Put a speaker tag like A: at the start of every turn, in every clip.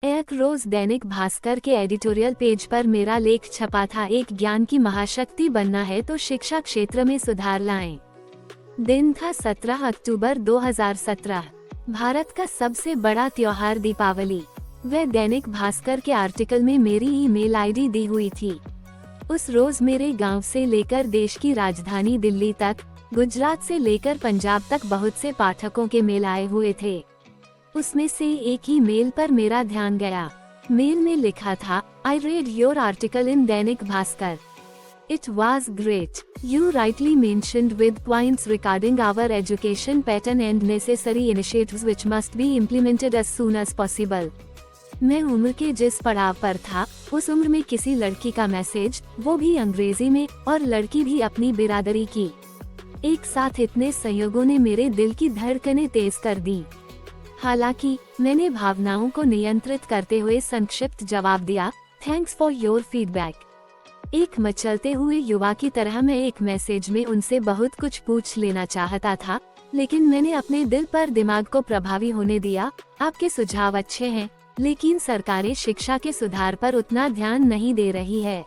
A: एक रोज दैनिक भास्कर के editorial page पर मेरा लेख छपा था, एक ज्ञान की महाशक्ति बनना है तो शिक्षा क्षेत्र में सुधार लाएं। दिन था 17 अक्टूबर 2017। भारत का सबसे बड़ा त्योहार दीपावली। वह दैनिक भास्कर के आर्टिकल में मेरी ईमेल आईडी दी हुई थी। उस रोज मेरे गांव से लेकर देश की राजधानी दिल्ली तक, गुजरात से लेकर पंजाब तक बहुत से पाठकों के मेल आए हुए थे। उसमें से एक ही मेल पर मेरा ध्यान गया। मेल में लिखा था, I read your article in Dainik Bhaskar. It was great. You rightly mentioned with points regarding our education pattern and necessary initiatives which must be implemented as soon as possible. मैं उम्र के जिस पड़ाव पर था, उस उम्र में किसी लड़की का मैसेज, वो भी अंग्रेजी में, और लड़की भी अपनी बिरादरी की, एक साथ इतने संयोगों ने मेरे दिल की धड़कनें तेज कर दी। हालांकि मैंने भावनाओं को नियंत्रित करते हुए संक्षिप्त जवाब दिया, थैंक्स फॉर योर फीडबैक। एक मचलते हुए युवा की तरह मैं एक मैसेज में उनसे बहुत कुछ पूछ लेना चाहता था, लेकिन मैंने अपने दिल पर दिमाग को प्रभावी होने दिया। आपके सुझाव अच्छे हैं, लेकिन सरकारें शिक्षा के सुधार पर उतना ध्यान नहीं दे रही है।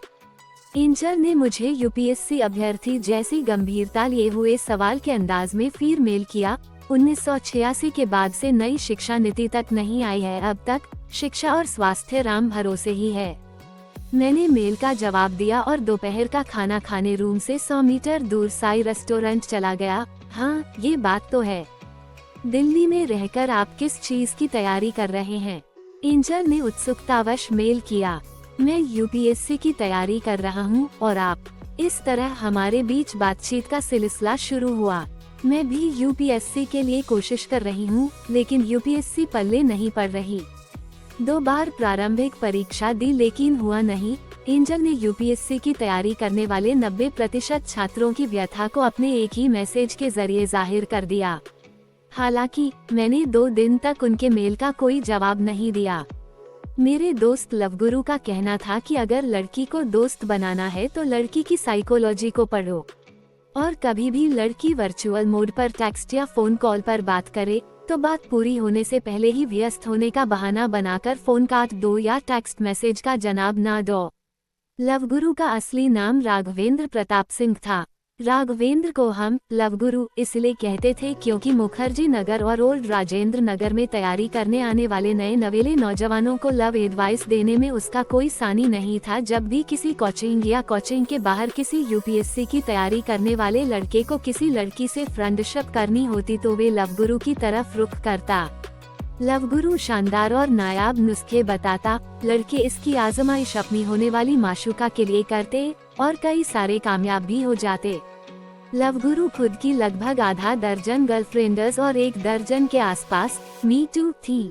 A: एंजल ने मुझे यूपीएससी अभ्यर्थी जैसी गंभीरता लिए हुए सवाल के अंदाज में फिर मेल किया। 1986 के बाद से नई शिक्षा नीति तक नहीं आई है। अब तक शिक्षा और स्वास्थ्य राम भरोसे ही है। मैंने मेल का जवाब दिया और दोपहर का खाना खाने रूम से 100 मीटर दूर साई रेस्टोरेंट चला गया। हाँ, ये बात तो है। दिल्ली में रहकर आप किस चीज की तैयारी कर रहे हैं? एंजल ने उत्सुकतावश मेल किया। मैं यूपीएससी की तैयारी कर रहा हूँ। और आप? इस तरह हमारे बीच बातचीत का सिलसिला शुरू हुआ। मैं भी यूपीएससी के लिए कोशिश कर रही हूँ, लेकिन यूपीएससी पल्ले नहीं पड़ रही। 2 बार प्रारंभिक परीक्षा दी, लेकिन हुआ नहीं। एंजल ने यूपीएससी की तैयारी करने वाले 90% छात्रों की व्यथा को अपने एक ही मैसेज के जरिए जाहिर कर दिया। हालांकि मैंने 2 दिन तक उनके मेल का कोई जवाब नहीं दिया। मेरे दोस्त लवगुरु का कहना था कि अगर लड़की को दोस्त बनाना है तो लड़की की साइकोलॉजी को पढ़ो, और कभी भी लड़की वर्चुअल मोड पर टेक्स्ट या फोन कॉल पर बात करे तो बात पूरी होने से पहले ही व्यस्त होने का बहाना बनाकर फोन काट दो या टेक्स्ट मैसेज का जवाब ना दो। लवगुरु का असली नाम राघवेंद्र प्रताप सिंह था। राघवेंद्र को हम लवगुरु इसलिए कहते थे क्योंकि मुखर्जी नगर और ओल्ड राजेंद्र नगर में तैयारी करने आने वाले नए नवेले नौजवानों को लव एडवाइस देने में उसका कोई सानी नहीं था। जब भी किसी कोचिंग या कोचिंग के बाहर किसी यूपीएससी की तैयारी करने वाले लड़के को किसी लड़की से फ्रेंडशिप करनी होती तो वे लवगुरु की तरफ रुख करता। लवगुरु शानदार और नायाब नुस्खे बताता। लड़के इसकी आजमाइश अपनी होने वाली माशूका के लिए करते और कई सारे कामयाब भी हो जाते। लवगुरु खुद की लगभग आधा दर्जन गर्लफ्रेंड्स और 1 दर्जन के आसपास मी टू थी।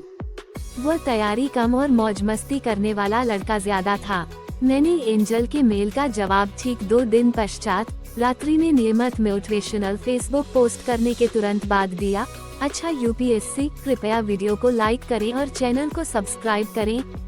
A: वो तैयारी कम और मौज मस्ती करने वाला लड़का ज्यादा था। मैंने एंजल के मेल का जवाब ठीक 2 दिन पश्चात रात्रि में नियमित मोटिवेशनल फेसबुक पोस्ट करने के तुरंत बाद दिया। अच्छा यूपीएससी, कृपया वीडियो को लाइक करें और चैनल को सब्सक्राइब करें।